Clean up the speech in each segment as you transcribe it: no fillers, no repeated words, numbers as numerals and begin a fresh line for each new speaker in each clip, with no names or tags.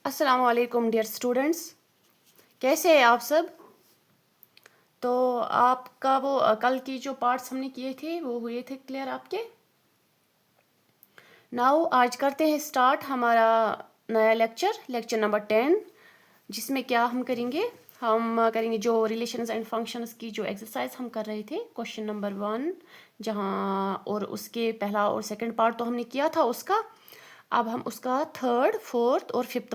अस्सलाम वालेकुम dear students, कैसे हैं आप सब। तो आपका वो कल की जो पार्ट्स हमने किए थे वो हुए थे क्लियर आपके। नाउ आज करते हैं स्टार्ट हमारा नया लेक्चर नंबर 10, जिसमें क्या हम करेंगे जो रिलेशंस एंड फंक्शंस की जो एक्सरसाइज हम कर रहे थे, क्वेश्चन नंबर 1, जहाँ और उसके पहला और सेकंड पार्ट तो हमने किया था उसका। अब हम उसका थर्ड, फोर्थ और फिफ्थ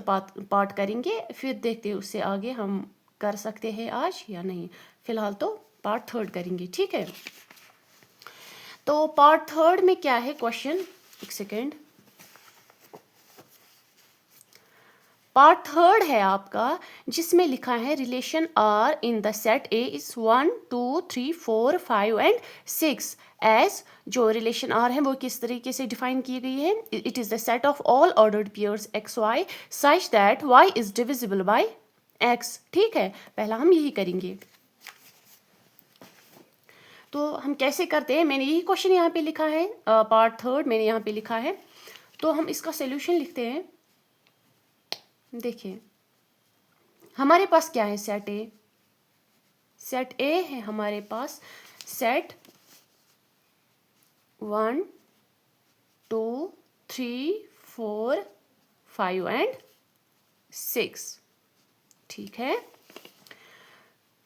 पार्ट करेंगे, फिर देखते हैं उससे आगे हम कर सकते हैं आज या नहीं। फिलहाल तो पार्ट थर्ड करेंगे, ठीक है। तो पार्ट थर्ड में क्या है क्वेश्चन, एक सेकेंड। पार्ट थर्ड है आपका, जिसमें लिखा है relation R in the set A is 1 2 3 4 5 and 6 as. जो रिलेशन आर है वो किस तरीके से डिफाइन की गई है। It is the set of all ordered pairs x Y such that Y is divisible by X. ठीक है, पहला हम यही करेंगे। तो हम कैसे करते हैं, मैंने यही क्वेश्चन यहाँ पे लिखा है, पार्ट थर्ड मैंने यहाँ पे लिखा है। तो हम इसका सोल्यूशन लिखते हैं। देखिए हमारे पास क्या है, सेट ए है हमारे पास। सेट 1 2 3 4 5 एंड 6, ठीक है।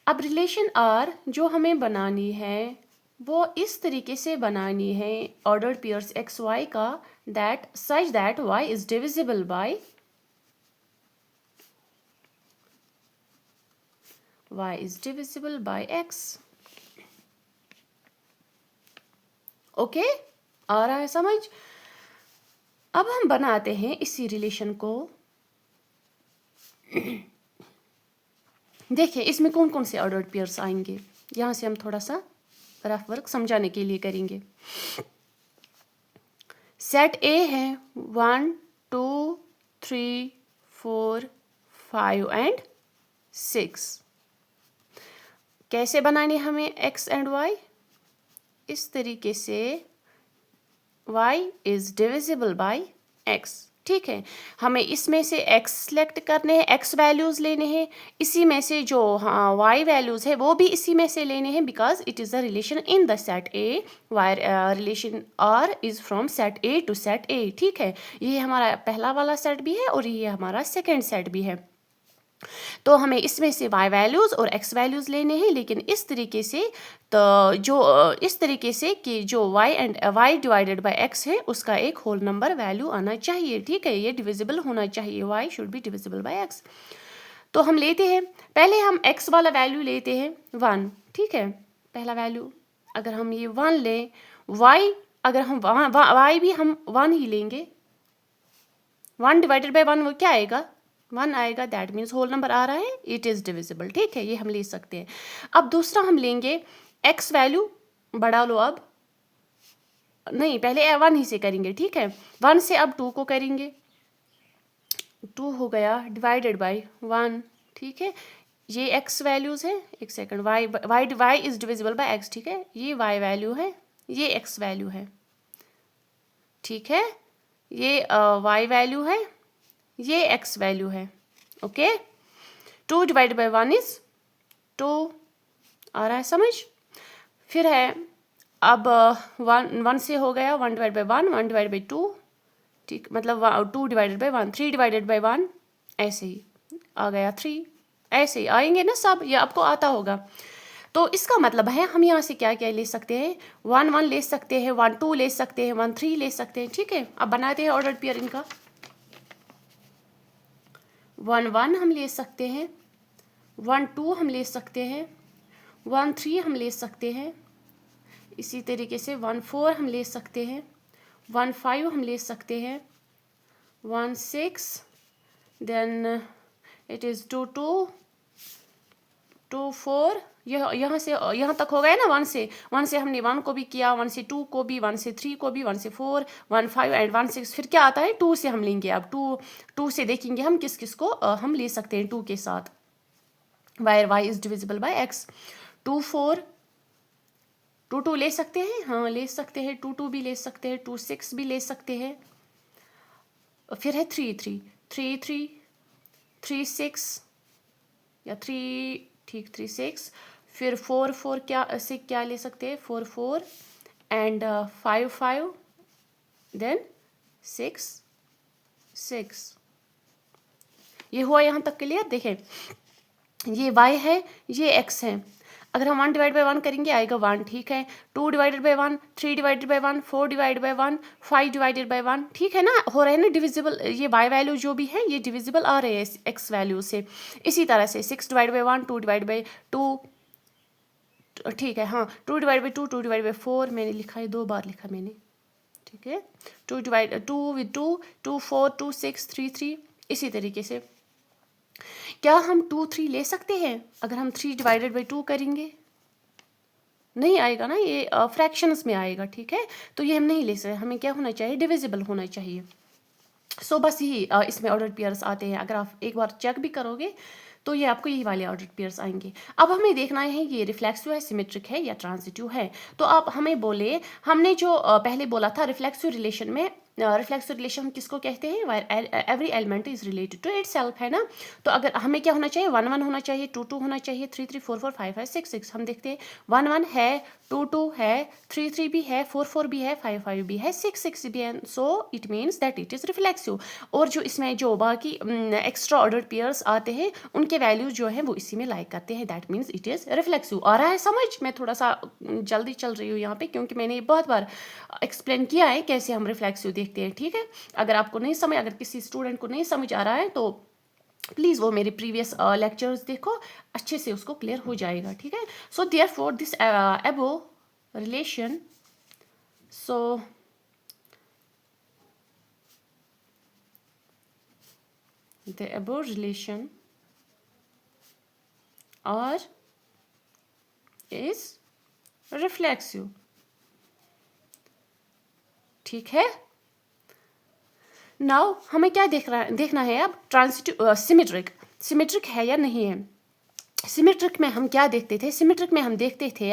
अब रिलेशन आर जो हमें बनानी है वो इस तरीके से बनानी है ऑर्डर्ड पेयर्स एक्स वाई का, that such that Y is divisible by y is divisible by x। Okay, आ रहा है समझ। अब हम बनाते हैं इसी रिलेशन को। देखिए इसमें कौन कौन से ऑर्डर्ड पेयर्स आएंगे, यहाँ से हम थोड़ा सा रफ वर्क समझाने के लिए करेंगे। सेट ए है 1 2 3 4 5 एंड 6। कैसे बनाने हमें x एंड y, इस तरीके से y is divisible bye x, ठीक है। हमें इसमें से x सेलेक्ट करने हैं, x वैल्यूज लेने हैं, इसी में से जो y वैल्यूज है वो भी इसी में से लेने हैं, because it is a relation in the set A, where relation r is from set A to set A, ठीक है। ये हमारा पहला वाला सेट भी है और ये हमारा सेकेंड सेट भी है। तो हमें इसमें से y वैल्यूज़ और x वैल्यूज़ लेने हैं, लेकिन इस तरीके से, तो जो इस तरीके से कि जो y and y divided by x है उसका एक होल नंबर वैल्यू आना चाहिए, ठीक है। ये डिविजिबल होना चाहिए, y should be divisible by x। तो हम लेते हैं, पहले हम x वाला वैल्यू लेते हैं 1, ठीक है। पहला वैल्यू अगर हम ये 1 लें, y अगर हम y भी हम 1 ही लेंगे, 1 डिवाइडेड बाय 1 वो क्या आएगा, 1 आएगा, दैट मीन्स होल नंबर आ रहा है, इट इज़ डिविजिबल, ठीक है। ये हम ले सकते हैं। अब दूसरा हम लेंगे x वैल्यू, बढ़ा लो, अब नहीं पहले 1 ही से करेंगे, ठीक है। 1 से अब 2 को करेंगे, 2 हो गया डिवाइडेड बाय 1, ठीक है। ये x वैल्यूज़ है, एक second, y is divisible by x, ठीक है। ये y वैल्यू है, ये x वैल्यू है, ठीक है। ये y वैल्यू है, ये x वैल्यू है, ओके। 2 डिवाइड बाई 1 इज 2, आ रहा है समझ। फिर है अब 1 से हो गया 1 डिवाइड बाई 1, 1 डिवाइड बाई 2, ठीक, मतलब 2 डिवाइडेड बाई 1, 3 डिवाइडेड बाई 1, ऐसे ही आ गया 3, ऐसे ही आएंगे ना सब, ये आपको आता होगा। तो इसका मतलब है हम यहाँ से क्या क्या ले सकते हैं, 1 1 ले सकते हैं, 1 2 ले सकते हैं, 1 3 ले सकते हैं, ठीक है। अब बनाते हैं ऑर्डर पेयर इनका। 1 1 हम ले सकते हैं, 1 2 हम ले सकते हैं, 1 3 हम ले सकते हैं, इसी तरीके से 1 4 हम ले सकते हैं, 1 5 हम ले सकते हैं, 1 6, देन इट इज़ 2 2 2 4। यहाँ से यहाँ तक हो गया ना, 1 से हमने 1 को भी किया, 1 से 2 को भी, 1 से 3 को भी, 1 से 4, 1 5 एंड 1 6। फिर क्या आता है, 2 से हम लेंगे। अब 2 से देखेंगे हम किस किस को हम ले सकते हैं 2 के साथ, wire y is divisible bye x। 2 4 2 2 ले सकते हैं, हाँ ले सकते हैं, 2 2 भी ले सकते हैं, 2 6 भी ले सकते हैं। फिर है 3 3 3 3 3 6 या 3, ठीक 3 6, फिर 4 4 क्या से क्या ले सकते हैं, 4 4 एंड 5 5, देन 6 6। ये हुआ यहाँ तक क्लियर। देखें ये y है, ये x है। अगर हम 1 डिवाइड बाई 1 करेंगे आएगा 1, ठीक है। 2 divided by 1, 3 divided by 1, 4 divided by 1, 5 divided by 1, ठीक है ना, हो रहा है ना डिविजिबल। ये y वैल्यू जो भी है ये डिविजिबल आ रहे हैं x वैल्यू से। इसी तरह से 6 डिवाइड बाई 1, 2 डिवाइड बाई 2, ठीक है, हाँ 2 डिवाइड बाई 2, 2 डिवाइड बाई 4 मैंने लिखा है, 2 बार लिखा मैंने, ठीक है। 2 विद 2, 2 4, 2 6, 3 3। इसी तरीके से क्या हम 2 3 ले सकते हैं अगर हम 3 डिवाइडेड बाई 2 करेंगे? नहीं आएगा ना, ये फ्रैक्शंस में आएगा, ठीक है। तो ये हम नहीं ले सकते, हमें क्या होना चाहिए, डिविजिबल होना चाहिए। सो बस यही इसमें ऑर्डर पेयर्स आते हैं। अगर आप एक बार चेक भी करोगे तो ये आपको यही वाले ऑर्डर पेयर्स आएंगे। अब हमें देखना है ये रिफ्लेक्सिव है, सिमेट्रिक है या ट्रांजिटिव है। तो आप हमें बोले, हमने जो पहले बोला था रिफ्लेक्सिव रिलेशन में, रिफ्लेक्सिव रिलेशन किसको कहते हैं, where every element is related to itself, है ना। तो अगर हमें क्या होना चाहिए, 1 1 होना चाहिए, 2 2 होना चाहिए, 3 3 4 4 5 5 6 6। हम देखते हैं 1 1 है, 2 2 है, 3 3 भी है, 4 4 भी है, 5 5 भी है, 6 6 भी है। So it means that it is reflexive. और जो इसमें जो बाकी एक्स्ट्रा ऑर्डर पेयर्स आते हैं उनके वैल्यूज जो है वो इसी में लाइक करते हैं, that means it is reflexive. आ रहा है समझ? मैं थोड़ा सा जल्दी चल रही हूँ यहाँ पे क्योंकि मैंने बहुत बार एक्सप्लेन किया है कैसे हम रिफ्लेक्सिव देखते हैं, ठीक है। अगर आपको नहीं समझ, अगर किसी स्टूडेंट को नहीं समझ आ रहा है तो प्लीज़ वो मेरे प्रीवियस लेक्चर्स देखो, अच्छे से उसको क्लियर हो जाएगा, ठीक है। So therefore this above relation, so the above relation or is reflexive, ठीक है। नाउ हमें क्या देखना है अब, ट्रांजिटिव सिमेट्रिक, सिमेट्रिक है या नहीं है। सिमेट्रिक में हम क्या देखते थे, सिमेट्रिक में हम देखते थे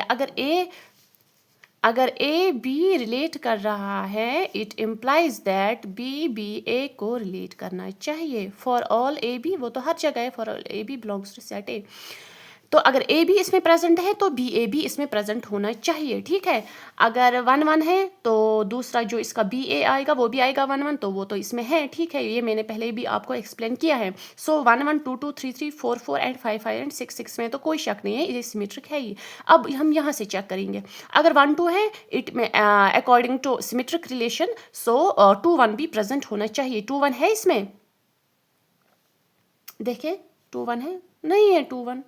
अगर ए बी रिलेट कर रहा है, it implies that B B A को रिलेट करना चाहिए। फॉर ऑल ए बी, वो तो हर जगह है, for all A B belongs to set A. तो अगर ए बी इसमें प्रेजेंट है तो बी ए बी इसमें प्रेजेंट होना चाहिए, ठीक है। अगर 1 1 है तो दूसरा जो इसका बी ए आएगा वो भी आएगा 1 1, तो वो तो इसमें है, ठीक है। ये मैंने पहले भी आपको एक्सप्लेन किया है। सो 1 1 2 2 3 3 4 4 एंड 5 5 एंड 6 6 में तो कोई शक नहीं है, ये सिमेट्रिक है ही। अब हम यहाँ से चेक करेंगे, अगर 1 2 है, इट में अकॉर्डिंग टू सिमेट्रिक रिलेशन, सो 2 1 भी प्रेजेंट होना चाहिए। 2 1 है इसमें, देखें 2 1 है, नहीं है 2 1,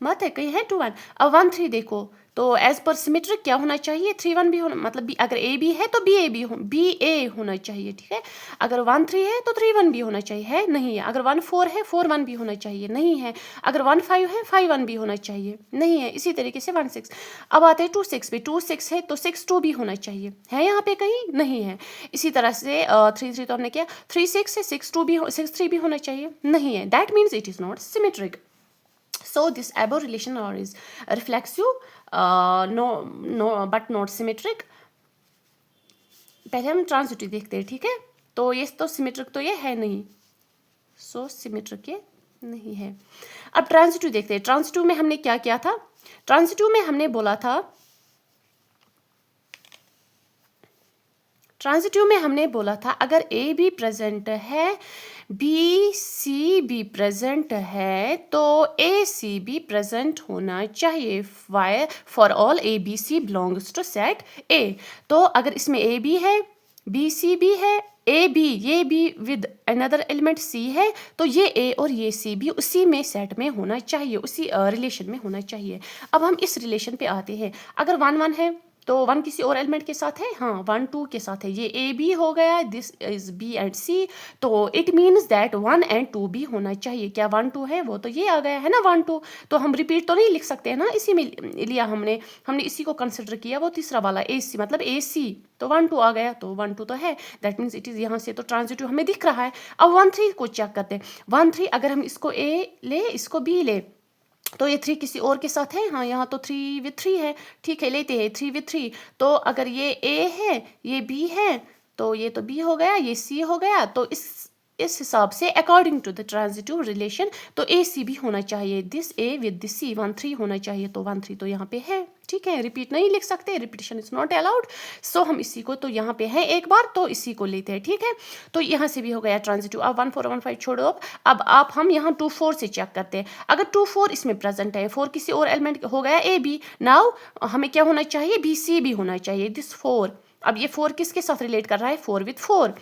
मत है, कहीं है 2 1। अब 1 3 देखो, तो एज पर सिमेट्रिक क्या होना चाहिए, 3 1 भी होना, मतलब बी, अगर ए बी है तो बी ए होना चाहिए, ठीक है। अगर 1 3 है तो 3 1 भी होना चाहिए, है नहीं है। अगर 1 4 है, 4 1 भी होना चाहिए, नहीं है। अगर 1 5 है, 5 1 भी होना चाहिए, नहीं है। इसी तरीके से 1 6। अब आते हैं 2 6 पे, 2 6 है तो 6 2 भी होना चाहिए, है यहाँ पे कहीं, नहीं है। इसी तरह से 3 3 तो हमने किया, 3 6 है, 6 2 भी 6 3 भी होना चाहिए, नहीं है। That means it is not symmetric. So this above relation or is reflexive, no but not symmetric। पहले हम ट्रांजिटिव देखते हैं, ठीक है। तो ये तो सिमेट्रिक तो ये है नहीं, सो सिमेट्रिक ये नहीं है। अब ट्रांजिटिव देखते हैं। ट्रांजिटिव में हमने क्या किया था, ट्रांजिटिव में हमने बोला था, ट्रांजिटिव में हमने बोला था अगर ए बी प्रेजेंट है, बी सी भी प्रेजेंट है, तो ए सी भी प्रेजेंट होना चाहिए। Why for all A B C belongs to set A. तो अगर इसमें ए बी है, बी सी भी है, ए बी, ये बी विद अनदर एलिमेंट सी है, तो ये ए और ये सी भी उसी में सेट में होना चाहिए, उसी रिलेशन में होना चाहिए। अब हम इस रिलेशन पे आते हैं। अगर 1 1 है तो 1 किसी और एलिमेंट के साथ है, हाँ 1 2 के साथ है, ये ए बी हो गया, दिस इज बी एंड सी, तो इट मीन्स दैट 1 एंड 2 भी होना चाहिए। क्या 1 2 है, वो तो ये आ गया है ना 1 2, तो हम रिपीट तो नहीं लिख सकते हैं ना, इसी में लिया हमने इसी को कंसिडर किया, वो तीसरा वाला ए सी, मतलब ए सी, तो 1 2 आ गया, तो 1 2 तो है, दैट मीन्स इट इज़ यहाँ से तो ट्रांजिटिव हमें दिख रहा है। अब 1 3 को चेक करते हैं। 1 3 अगर हम इसको ए ले, इसको बी ले, तो ये 3 किसी और के साथ है, हाँ यहाँ तो 3 with 3 है, ठीक है, लेते हैं 3 with 3। तो अगर ये ए है, ये बी है, तो ये तो बी हो गया, ये सी हो गया, तो इस इस हिसाब से according to the transitive relation तो ए सी भी होना चाहिए, this A with this C 1 3 होना चाहिए, तो 1 3 तो यहाँ पे है, ठीक है, रिपीट नहीं लिख सकते, रिपीटिशन इज नॉट अलाउड, सो हम इसी को, तो यहाँ पे है एक बार तो इसी को लेते हैं, ठीक है, तो यहाँ से भी हो गया ट्रांजिटिव। अब 1 4 1 5 छोड़ो, अब आप हम यहाँ 2 4 से चेक करते हैं, अगर 2 4 इसमें प्रेजेंट है, 4 किसी और एलिमेंट हो गया ए बी, नाउ हमें क्या होना चाहिए, बी सी भी होना चाहिए, दिस 4, अब ये 4 किसके साथ रिलेट कर रहा है, 4 with 4,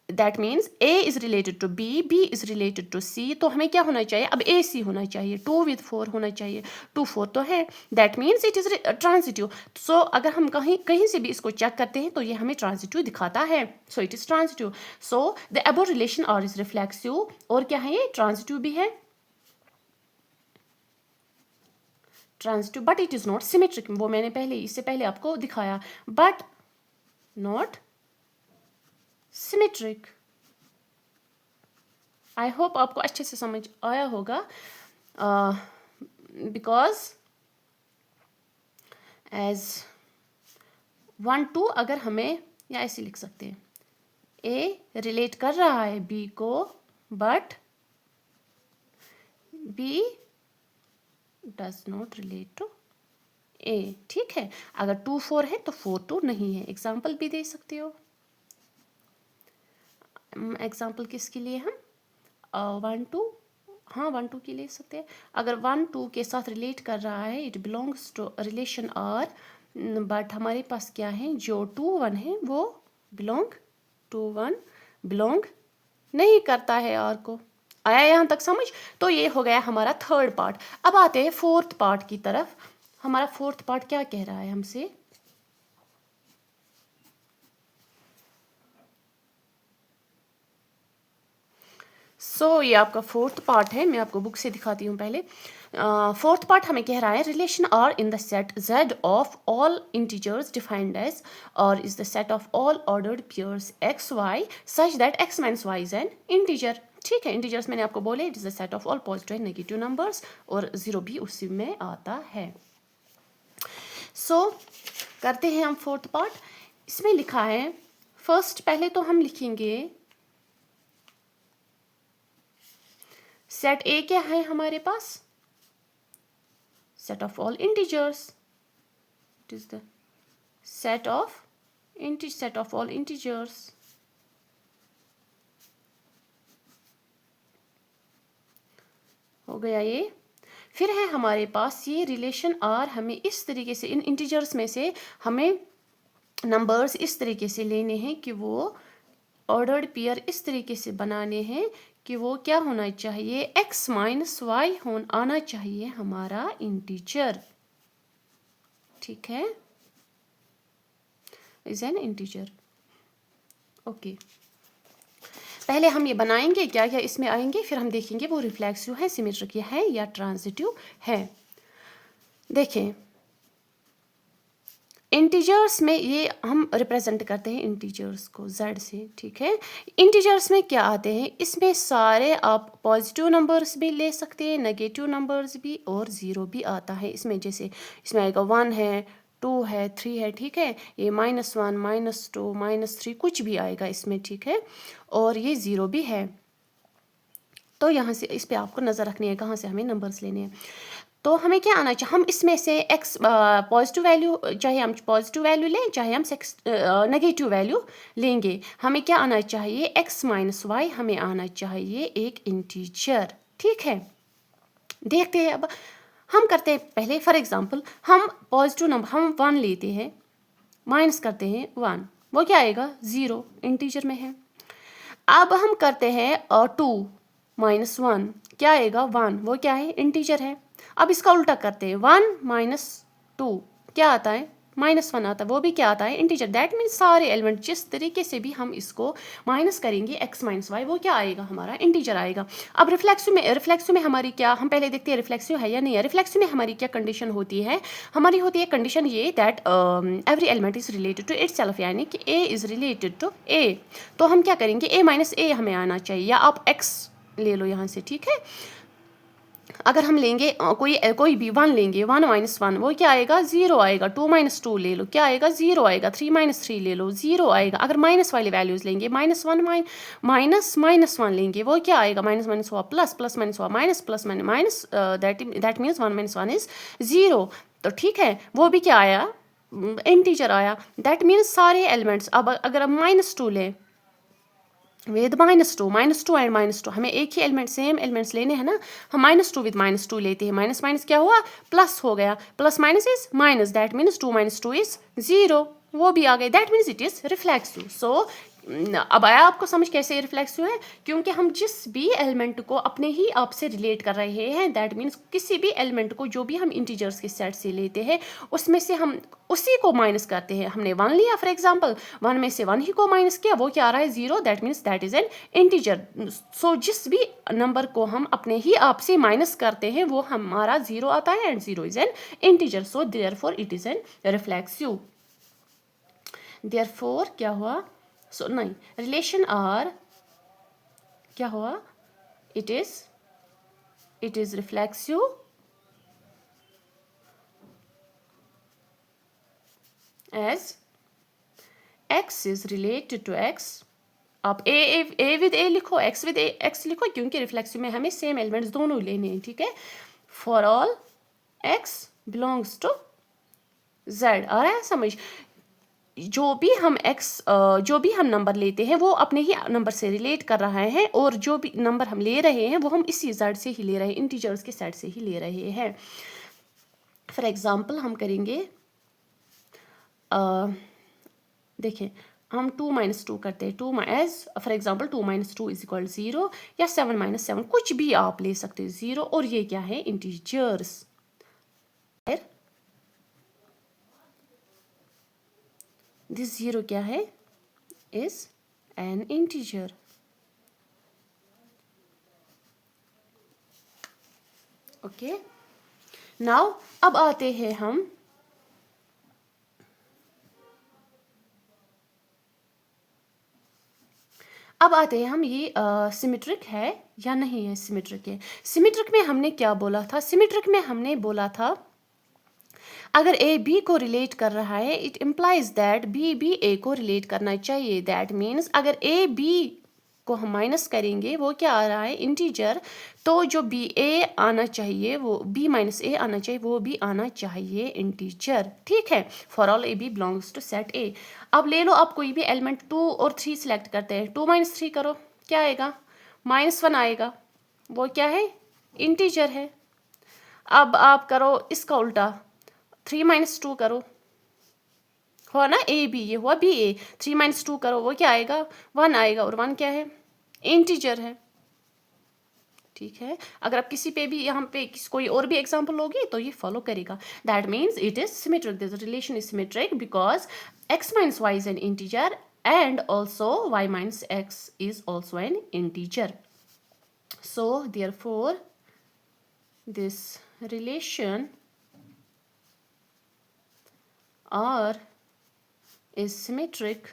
that means A is related to B, B is related to C, तो हमें क्या होना चाहिए, अब A C होना चाहिए, 2 विद 4 होना चाहिए, 2 4 तो है, that means it is transitive. So अगर हम कहीं कहीं से भी इसको चेक करते हैं तो ये हमें ट्रांजिटिव दिखाता है, so it is transitive. So the above relation R is reflexive, और क्या है ये ट्रांजिटिव भी है, transitive, but it is not symmetric, वो मैंने पहले इससे पहले आपको दिखाया, but not symmetric. I hope आपको अच्छे से समझ आया होगा, बिकॉज एज 1 2 अगर हमें, या ऐसे लिख सकते हैं, ए रिलेट कर रहा है बी को, but B does not relate to A, ठीक है, अगर 2 4 है तो 4 2 नहीं है, एग्जाम्पल भी दे सकते हो, एग्जाम्पल किसके लिए हम 1 2, हाँ 1 2 के ले सकते हैं, अगर 1 2 के साथ रिलेट कर रहा है, it belongs to relation R, but हमारे पास क्या है, जो 2 1 है वो बिलोंग, 2 1 बिलोंग नहीं करता है आर को, आया यहाँ तक समझ, तो ये हो गया हमारा थर्ड पार्ट। अब आते हैं फोर्थ पार्ट की तरफ, हमारा फोर्थ पार्ट क्या कह रहा है हमसे, ये आपका फोर्थ पार्ट है, मैं आपको बुक से दिखाती हूँ पहले। फोर्थ पार्ट हमें कह रहा है relation R in the set z of all integers defined as R is the set of all ordered pairs x y such that x minus y is an integer, ठीक है, integers मैंने आपको बोले it is the set of all positive and negative numbers, और 0 भी उसी में आता है। करते हैं हम फोर्थ पार्ट, इसमें लिखा है फर्स्ट, पहले तो हम लिखेंगे सेट ए क्या है हमारे पास, set of all integers, it is the set of all integers, हो गया ये। फिर है हमारे पास ये रिलेशन आर, हमें इस तरीके से इन इंटीजर्स में से हमें नंबर्स इस तरीके से लेने हैं कि वो ऑर्डर्ड पेयर इस तरीके से बनाने हैं कि वो क्या होना चाहिए, x माइनस वाई आना चाहिए हमारा इंटीजर, ठीक है, इज एन इंटीजर, ओके। पहले हम ये बनाएंगे क्या क्या इसमें आएंगे, फिर हम देखेंगे वो रिफ्लेक्सिव है, सिमेट्रिक है या ट्रांजिटिव है। देखें इंटीजर्स में ये हम रिप्रेजेंट करते हैं इंटीजर्स को z से, ठीक है, इंटीजर्स में क्या आते हैं, इसमें सारे आप पॉजिटिव नंबर्स भी ले सकते हैं, नेगेटिव नंबर्स भी, और 0 भी आता है इसमें, जैसे इसमें आएगा 1 है, 2 है, 3 है, ठीक है, ये -1 -2 -3 कुछ भी आएगा इसमें, ठीक है, और ये 0 भी है, तो यहाँ से इस पर आपको नज़र रखनी है कहाँ से हमें नंबर्स लेने हैं। तो हमें क्या आना चाहिए, हम इसमें से x पॉजिटिव वैल्यू, चाहे हम पॉजिटिव वैल्यू लें चाहे हम नेगेटिव वैल्यू लेंगे, हमें क्या आना चाहिए, x माइनस वाई हमें आना चाहिए एक इंटीजर, ठीक है। देखते हैं अब हम करते हैं पहले, फॉर एग्जांपल हम पॉजिटिव नंबर हम 1 लेते हैं, माइनस करते हैं 1, वो क्या आएगा 0, इंटीजर में है। अब हम करते हैं 2 माइनस 1, क्या आएगा 1, वो क्या है इंटीजर है। अब इसका उल्टा करते हैं 1 माइनस 2 क्या आता है, -1 आता है, वो भी क्या आता है इंटीजर, दैट मीन्स सारे एलिमेंट जिस तरीके से भी हम इसको माइनस करेंगे x माइनस वाई, वो क्या आएगा हमारा इंटीजर आएगा। अब रिफ्लेक्सिव में हमारी क्या, हम पहले देखते हैं रिफ्लेक्सिव है या नहीं है। रिफ्लेक्सिव में हमारी क्या कंडीशन होती है, हमारी होती है कंडीशन ये that every element is related to itself, यानी कि a is related to a, तो हम क्या करेंगे a माइनस a हमें आना चाहिए, या आप x ले लो यहाँ से, ठीक है। अगर हम लेंगे कोई भी 1 लेंगे, 1 माइनस 1 वो क्या आएगा, 0 आएगा। 2 माइनस 2 ले लो, क्या आएगा, 0 आएगा। 3 माइनस 3 ले लो, 0 आएगा। अगर माइनस वाली वैल्यूज़ लेंगे, माइनस 1 माइनस 1 लेंगे, वो क्या आएगा, माइनस माइनस हुआ प्लस, प्लस माइनस हुआ minus, plus minus, that means 1 minus 1 is 0। तो ठीक है, वो भी क्या आया, इंटीजर आया। दैट मीन्स सारे एलिमेंट्स, अब अगर हम माइनस 2 लें with minus to and minus two, हमें एक ही एलिमेंट, सेम एलिमेंट्स लेने हैं ना, हम minus two with minus two लेते हैं। माइनस माइनस क्या हुआ, प्लस हो गया। Plus minus is minus, that means 2 minus 2 is 0, वो भी आ गए। That means it is reflexive. So अब आया आपको समझ कैसे रिफ्लेक्सिव है, क्योंकि हम जिस भी एलिमेंट को अपने ही आप से रिलेट कर रहे हैं, दैट मीन्स किसी भी एलिमेंट को जो भी हम इंटीजर्स के सेट से लेते हैं, उसमें से हम उसी को माइनस करते हैं। हमने 1 लिया फॉर एग्जांपल, 1 में से 1 ही को माइनस किया, वो क्या आ रहा है, 0, that means that is an integer. So जिस भी नंबर को हम अपने ही आप से माइनस करते हैं वो हमारा 0 आता है, and 0 is an integer. So therefore it is an reflexive. Therefore क्या हुआ, सो नहीं, रिलेशन आर क्या हुआ, it is reflexive as x is related to x। आप a विद a लिखो, x विद x लिखो, क्योंकि रिफ्लेक्सिव में हमें सेम एलिमेंट्स दोनों लेने हैं, ठीक है। For all x belongs to z, आ रहा है समझ। जो भी हम नंबर लेते हैं वो अपने ही नंबर से रिलेट कर रहा है, और जो भी नंबर हम ले रहे हैं वो हम इसी z से ही ले रहे हैं, इंटीजर्स के सेट से ही ले रहे हैं। फॉर एग्जाम्पल हम करेंगे, देखिए हम 2 माइनस 2 करते हैं, 2 as for example 2 minus 2 is equal 0, या 7 माइनस 7, कुछ भी आप ले सकते हो 0, और ये क्या है, इंटीजर्स। दिस 0 क्या है, is an integer. Okay, now अब आते हैं हम ये सिमेट्रिक है या नहीं है, सिमेट्रिक है। सिमेट्रिक में हमने क्या बोला था, सिमेट्रिक में हमने बोला था अगर ए बी को रिलेट कर रहा है, इट इम्प्लाइज दैट बी भी ए को रिलेट करना चाहिए। दैट मीन्स अगर ए बी को हम माइनस करेंगे, वो क्या आ रहा है, इंटीजर, तो जो बी ए आना चाहिए, वो बी माइनस ए आना चाहिए, वो भी आना चाहिए इंटीजर, ठीक है। For all A B belongs to set A. अब ले लो, आप कोई भी एलिमेंट 2 और 3 सिलेक्ट करते हैं, 2 माइनस 3 करो, क्या आएगा, -1 आएगा, वो क्या है, इंटीजर है। अब आप करो इसका उल्टा, 3 माइनस 2 करो, हुआ ना ए बी, ये हुआ बी ए। 3 माइनस 2 करो, वो क्या आएगा, 1 आएगा, और 1 क्या है, इंटीजर है, ठीक है। अगर आप किसी पे भी यहाँ पे कोई और भी एग्जांपल होगी तो ये फॉलो करेगा। That means it is symmetric, this relation is symmetric because x minus y is an integer and also y minus x is also an integer. So therefore this relation R is symmetric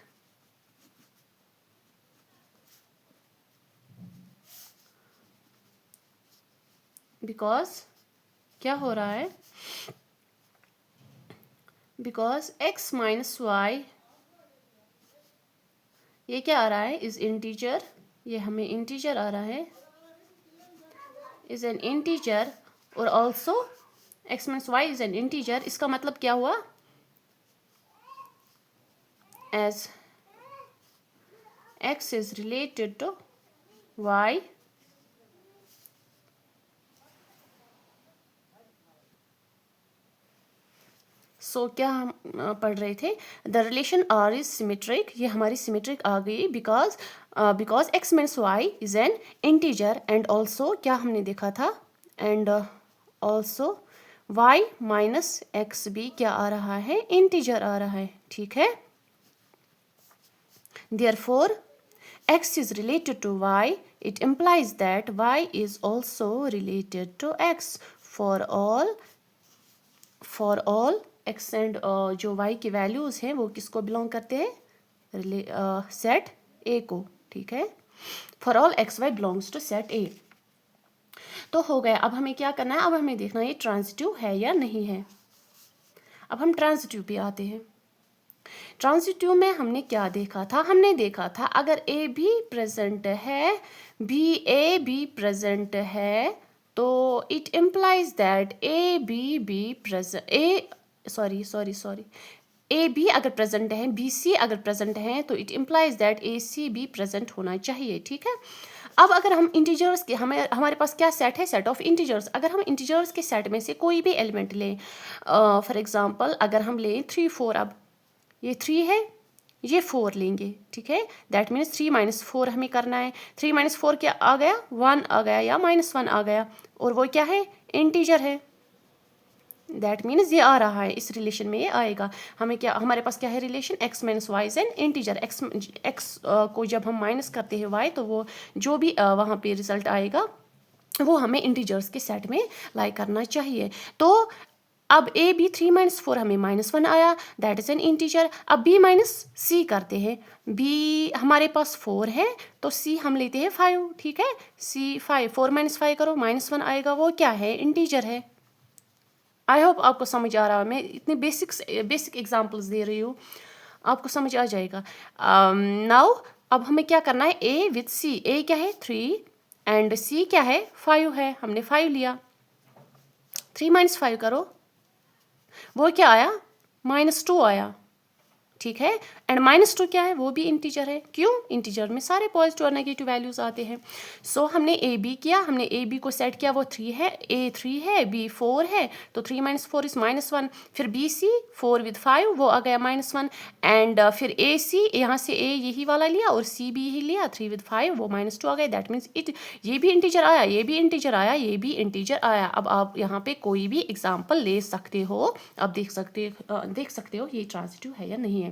because क्या हो रहा है, because x minus y, ये क्या आ रहा है, is integer, ये हमें इंटीजर आ रहा है, इज एन इंटीजर, और also x minus y is an integer. इसका मतलब क्या हुआ, as x is related to y, सो क्या हम पढ़ रहे थे, the relation R is symmetric, ये हमारी सिमेट्रिक आ गई because x minus y is an integer, and also क्या हमने देखा था, and also y minus x भी क्या आ रहा है, इंटीजर आ रहा है, ठीक है। Therefore x is related to y, it implies that y is also related to x for all x and जो y की वैल्यूज हैं वो किसको बिलोंग करते हैं, सेट a को, ठीक है। For all x y belongs to set a। तो हो गया। अब हमें क्या करना है, अब हमें देखना है ये ट्रांजिटिव है या नहीं है। अब हम ट्रांजिटिव पे आते हैं। ट्रांजिटिव में हमने क्या देखा था, हमने देखा था अगर ए भी प्रेजेंट है, ए बी प्रेजेंट है, तो it implies that a b present, a b अगर प्रेजेंट है, बी सी अगर प्रेजेंट है, तो इट इम्प्लाइज दैट ए सी भी प्रेजेंट होना चाहिए। ठीक है। अब अगर हम इंटीजर्स के, हमारे पास क्या सेट है, सेट ऑफ इंटीजर्स। अगर हम इंटीजर्स के सेट में से कोई भी एलिमेंट लें, फॉर एग्जांपल अगर हम लें 3 4, अब ये 3 है, ये 4 लेंगे। ठीक है। दैट मीन्स 3 माइनस 4 हमें करना है। 3 माइनस 4 क्या आ गया, 1 आ गया या -1 आ गया, और वो क्या है, इंटीजर है। दैट मीन्स ये आ रहा है, इस रिलेशन में ये आएगा। हमें क्या, हमारे पास क्या है relation, x minus y is an integer. x को जब हम माइनस करते हैं y, तो वो जो भी वहाँ पे रिजल्ट आएगा वो हमें इंटीजर्स के सेट में लाई करना चाहिए। तो अब a b 3 माइनस 4 हमें -1 आया, दैट इज एन इंटीजर। अब b माइनस c करते हैं, b हमारे पास 4 है, तो c हम लेते हैं 5। ठीक है। c 5, 4 माइनस 5 करो, -1 आएगा, वो क्या है, इंटीजर है। आई होप आपको समझ आ रहा है, मैं इतने बेसिक एग्जांपल्स दे रही हूँ, आपको समझ आ जाएगा। नाउ अब हमें क्या करना है, ए विथ सी। ए क्या है, 3, एंड सी क्या है, 5 है। हमने 5 लिया, 3 माइनस 5 करो, वो क्या आया, -2 आया। ठीक है। एंड -2 क्या है, वो भी इंटीजर है। क्यों, इंटीजर में सारे पॉजिटिव और नेगेटिव वैल्यूज आते हैं। सो हमने ए बी किया, हमने ए बी को सेट किया, वो 3 है, ए 3 है, बी 4 है, तो 3 माइनस 4 इज -1। फिर बी सी 4 विद 5, वो आ गया -1। एंड फिर ए सी, यहाँ से ए यही वाला लिया और सी भी यही लिया, 3 विद 5, वो -2 आ गया। दैट मीन्स ये भी इंटीजर आया, ये भी इंटीजर आया, ये भी इंटीजर आया। अब आप यहाँ पे कोई भी एग्जाम्पल ले सकते हो, आप देख सकते हो ये ट्रांजिटिव है या नहीं है।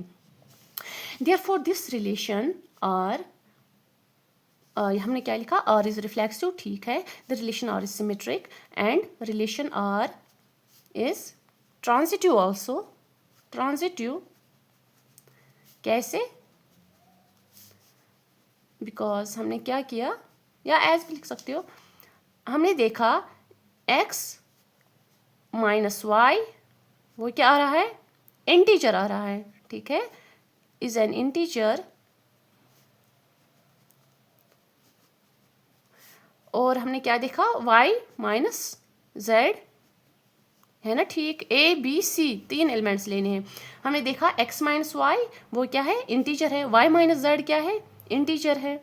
Therefore this relation R, हमने क्या लिखा, R is reflexive। ठीक है। The relation R is symmetric and relation R is transitive also। transitive कैसे, because हमने क्या किया, या एज भी लिख सकते हो, हमने देखा x माइनस वाई, वो क्या आ रहा है, इंटीजर आ रहा है। ठीक है। is an integer, और हमने क्या देखा, y माइनस z, है ना। ठीक। a b c 3 एलिमेंट्स लेने हैं। हमने देखा x माइनस वाई, वो क्या है, इंटीजर है। y माइनस z क्या है, इंटीजर है,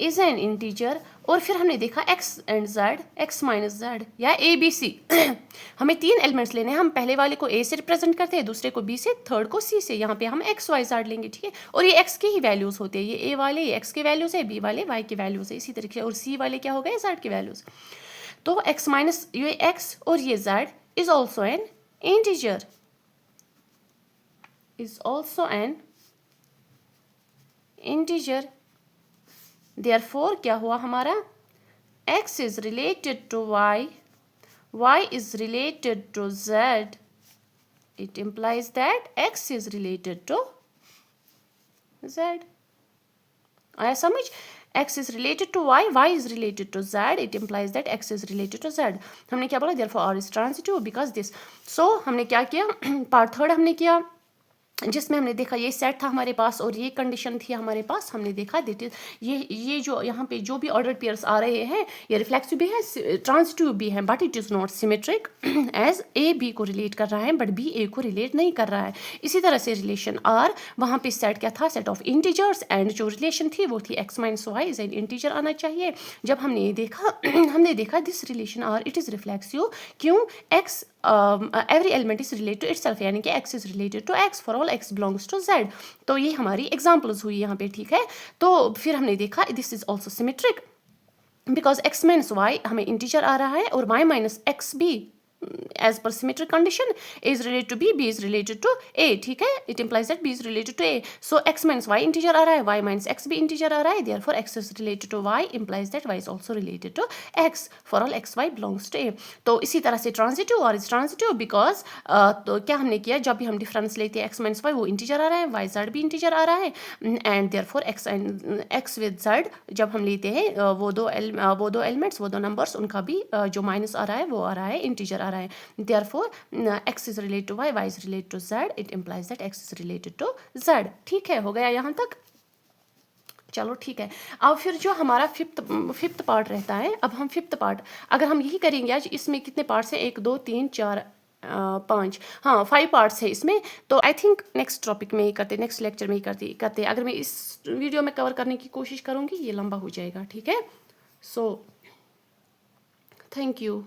इज एन इंटीजर। और फिर हमने देखा x and z, x minus z या a b c हमें 3 एलिमेंट्स लेने हैं। हम पहले वाले को a से रिप्रेजेंट करते हैं, दूसरे को b से, थर्ड को c से। यहाँ पे हम x y z लेंगे। ठीक है। और ये x के ही वैल्यूज होते हैं, ये a वाले ये x के वैल्यूज है, b वाले y के वैल्यूज है, इसी तरीके से। और c वाले क्या हो गए, z के वैल्यूज। तो x माइनस ये x और ये z is also an integer, is also an integer. Therefore क्या हुआ हमारा, x is related to y, y is related to z, it implies that x is related to z। आया समझ, x is related to y, y is related to z, it implies that x is related to z। हमने क्या बोला, therefore R is transitive because this। So हमने क्या किया, part third हमने किया, जिसमें हमने देखा ये सेट था हमारे पास और ये कंडीशन थी हमारे पास। हमने देखा दैट इज ये जो यहाँ पे जो भी ऑर्डर पेयर्स आ रहे हैं, ये रिफ्लेक्सिव भी है, ट्रांजिटिव भी है, but it is not symmetric. As a b को रिलेट कर रहा है बट बी ए को रिलेट नहीं कर रहा है। इसी तरह से रिलेशन आर, वहाँ पे सेट क्या था, सेट ऑफ इंटीजर्स, एंड जो रिलेशन थी वो थी x minus y is an integer आना चाहिए। जब हमने ये देखा हमने देखा this relation R it is reflexive. क्यों, x every element is related to itself, यानी कि x is related to x for all x belongs to z। तो ये हमारी एग्जाम्पल्स हुई यहाँ पे। ठीक है। तो फिर हमने देखा this is also symmetric because x minus y हमें इंटीजर आ रहा है और y माइनस एक्स भी as per symmetric condition A is related to B is related to A, ठीक है, it implies that B is related to A. So x minus y integer आ रहा है, वाई माइनस एक्स भी integer आ रहा है, therefore x is related to y implies that Y is also related to x for all x y belongs to A. तो इसी तरह से ट्रांजिटिव और इज ट्रांजिटिव बिकॉज तो क्या हमने किया, जब भी हम डिफरेंस लेते हैं एक्स माइनस वाई वो इंटीजर आ रहा है, वाई जेड भी इंटीजर आ रहा है, and therefore x and x with Z जब हम लेते हैं वो दो एलिमेंट्स वो दो नंबर्स उनका भी जो माइनस आ रहा है वो आ रहा है इंटीजर आ रहा है. Therefore x is related to y, y is related to z, it implies that x is related to z. ठीक है, हो गया यहाँ तक. चलो ठीक है. अब फिर जो हमारा फिफ्थ पार्ट रहता है, अब हम फिफ्थ पार्ट अगर हम यही करेंगे आज, इसमें कितने पार्ट्स हैं, 1 2 3 4 5, हाँ 5 पार्ट्स है इसमें. तो आई थिंक नेक्स्ट टॉपिक में ही करते, नेक्स्ट लेक्चर में ही करते. अगर मैं इस वीडियो में कवर करने की कोशिश करूँगी ये लंबा हो जाएगा, ठीक है. So thank you.